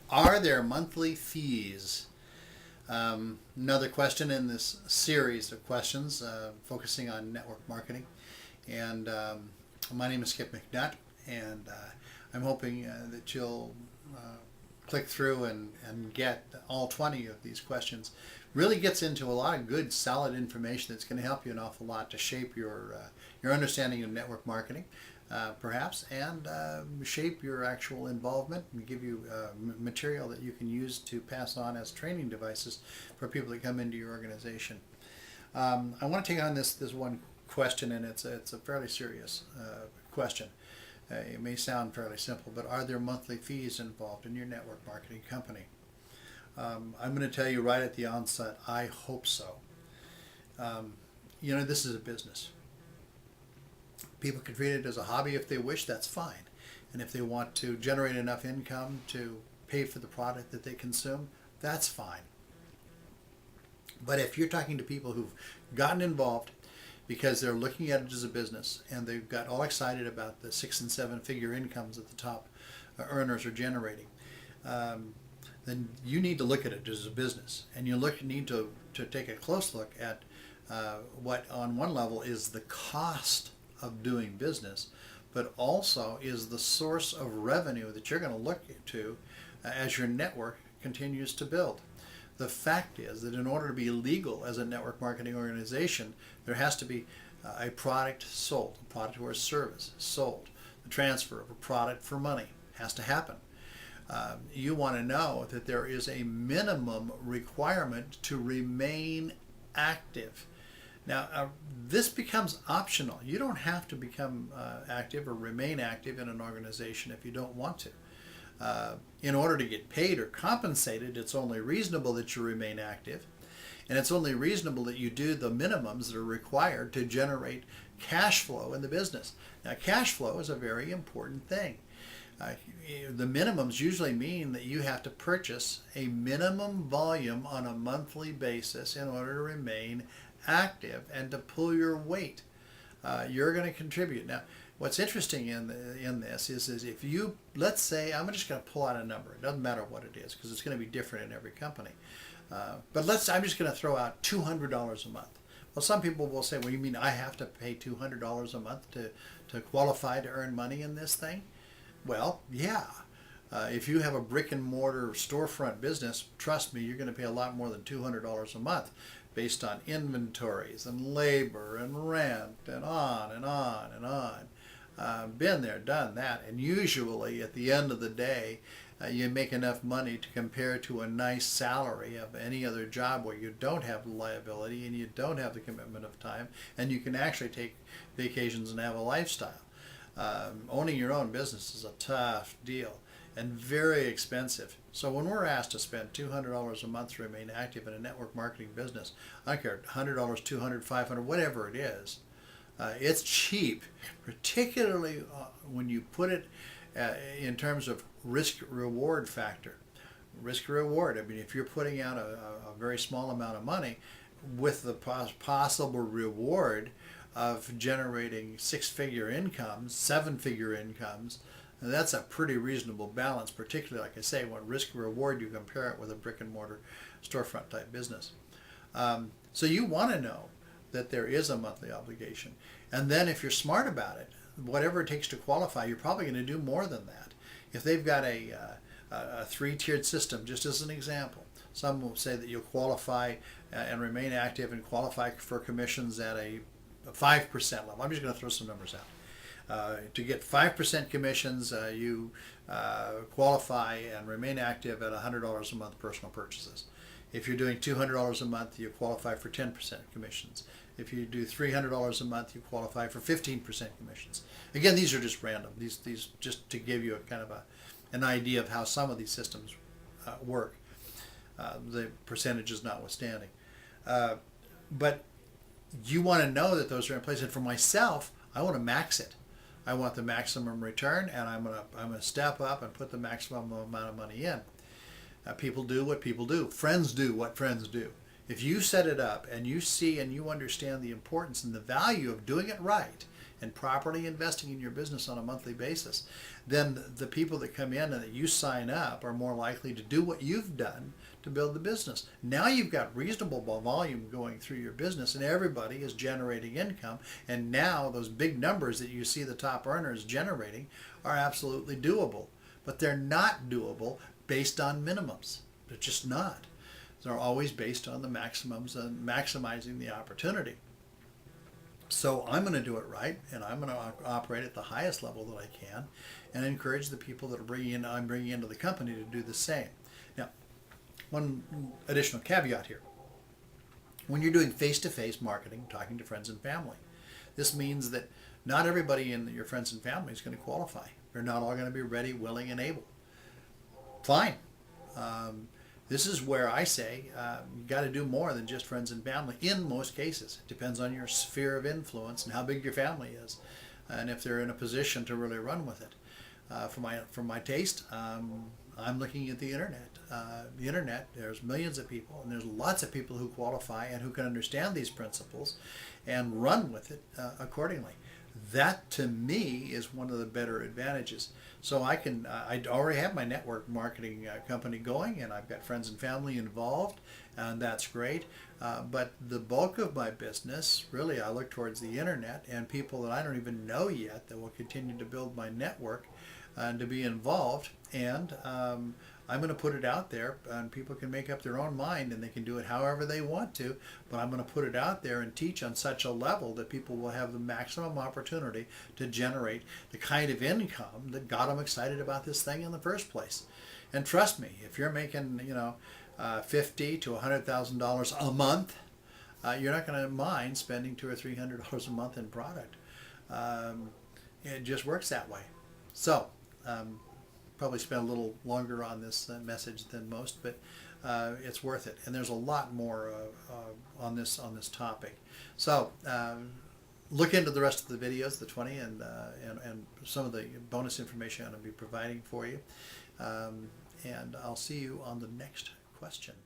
Are there monthly fees? Another question in this series of questions focusing on network marketing. And my name is Skip McNutt, and I'm hoping that you'll click through and get all 20 of these questions. Really gets into a lot of good, solid information that's going to help you an awful lot to shape your understanding of network marketing, perhaps, and shape your actual involvement and give you material that you can use to pass on as training devices for people that come into your organization. I want to take on this one question, and it's a fairly serious question. It may sound fairly simple, but are there monthly fees involved in your network marketing company? I'm going to tell you right at the onset, I hope so. This is a business. People can treat it as a hobby if they wish, that's fine. And if they want to generate enough income to pay for the product that they consume, that's fine. But if you're talking to people who've gotten involved because they're looking at it as a business and they've got all excited about the 6- and 7-figure incomes that the top earners are generating, then you need to look at it as a business. And you need to take a close look at what on one level is the cost of doing business, but also is the source of revenue that you're going to look to as your network continues to build. The fact is that in order to be legal as a network marketing organization, there has to be a product sold, a product or a service sold. The transfer of a product for money has to happen. You want to know that there is a minimum requirement to remain active. Now, this becomes optional. You don't have to become active or remain active in an organization if you don't want to. In order to get paid or compensated, it's only reasonable that you remain active, and it's only reasonable that you do the minimums that are required to generate cash flow in the business. Now, cash flow is a very important thing. The minimums usually mean that you have to purchase a minimum volume on a monthly basis in order to remain active and to pull your weight. You're going to contribute. Now, what's interesting in this is if you, let's say, I'm just going to pull out a number. It doesn't matter what it is because it's going to be different in every company. But I'm just going to throw out $200 a month. Well, some people will say, well, you mean I have to pay $200 a month to qualify to earn money in this thing? Well, yeah. If you have a brick and mortar storefront business, trust me, you're going to pay a lot more than $200 a month based on inventories and labor and rent and on and on and on. Been there, done that. And usually at the end of the day, you make enough money to compare to a nice salary of any other job where you don't have the liability and you don't have the commitment of time and you can actually take vacations and have a lifestyle. Owning your own business is a tough deal and very expensive. So when we're asked to spend $200 a month to remain active in a network marketing business, I don't care, $100, $200, $500, whatever it is, it's cheap, particularly when you put it in terms of risk-reward factor. Risk-reward, I mean, if you're putting out a very small amount of money with the possible reward of generating 6-figure incomes, 7-figure incomes, and that's a pretty reasonable balance, particularly, like I say, when risk-reward, you compare it with a brick-and-mortar storefront type business. So you want to know that there is a monthly obligation. And then if you're smart about it, whatever it takes to qualify, you're probably going to do more than that. If they've got a 3-tiered system, just as an example, some will say that you'll qualify and remain active and qualify for commissions at a 5% level. I'm just going to throw some numbers out. To get 5% commissions, you qualify and remain active at $100 a month personal purchases. If you're doing $200 a month, you qualify for 10% commissions. If you do $300 a month, you qualify for 15% commissions. Again, these are just random. These just to give you a kind of an idea of how some of these systems work, the percentages notwithstanding. But you want to know that those are in place. And for myself, I want to max it. I want the maximum return, and I'm gonna step up and put the maximum amount of money in. People do what people do. Friends do what friends do. If you set it up and you see and you understand the importance and the value of doing it right and properly investing in your business on a monthly basis, then the people that come in and that you sign up are more likely to do what you've done to build the business. Now you've got reasonable volume going through your business and everybody is generating income, and now those big numbers that you see the top earners generating are absolutely doable. But they're not doable based on minimums. They're just not. They're always based on the maximums and maximizing the opportunity. So I'm going to do it right, and I'm going to operate at the highest level that I can, and encourage the people that I'm bringing into the company to do the same. Now, one additional caveat here: when you're doing face-to-face marketing, talking to friends and family, this means that not everybody in your friends and family is going to qualify. They're not all going to be ready, willing, and able. Fine. This is where I say you got to do more than just friends and family in most cases. It depends on your sphere of influence and how big your family is, and if they're in a position to really run with it. For my taste, I'm looking at the internet. The internet, there's millions of people, and there's lots of people who qualify and who can understand these principles and run with it accordingly. That, to me, is one of the better advantages. So I already have my network marketing company going, and I've got friends and family involved, and that's great. But the bulk of my business, really, I look towards the internet and people that I don't even know yet that will continue to build my network and to be involved. And I'm going to put it out there, and people can make up their own mind, and they can do it however they want to, but I'm going to put it out there and teach on such a level that people will have the maximum opportunity to generate the kind of income that got them excited about this thing in the first place. And trust me, if you're making, $50,000 to $100,000 a month, you're not going to mind spending $200 or $300 a month in product. It just works that way. So, probably spent a little longer on this message than most, but it's worth it. And there's a lot more on this topic. So look into the rest of the videos, the 20, and some of the bonus information I'm going to be providing for you. And I'll see you on the next question.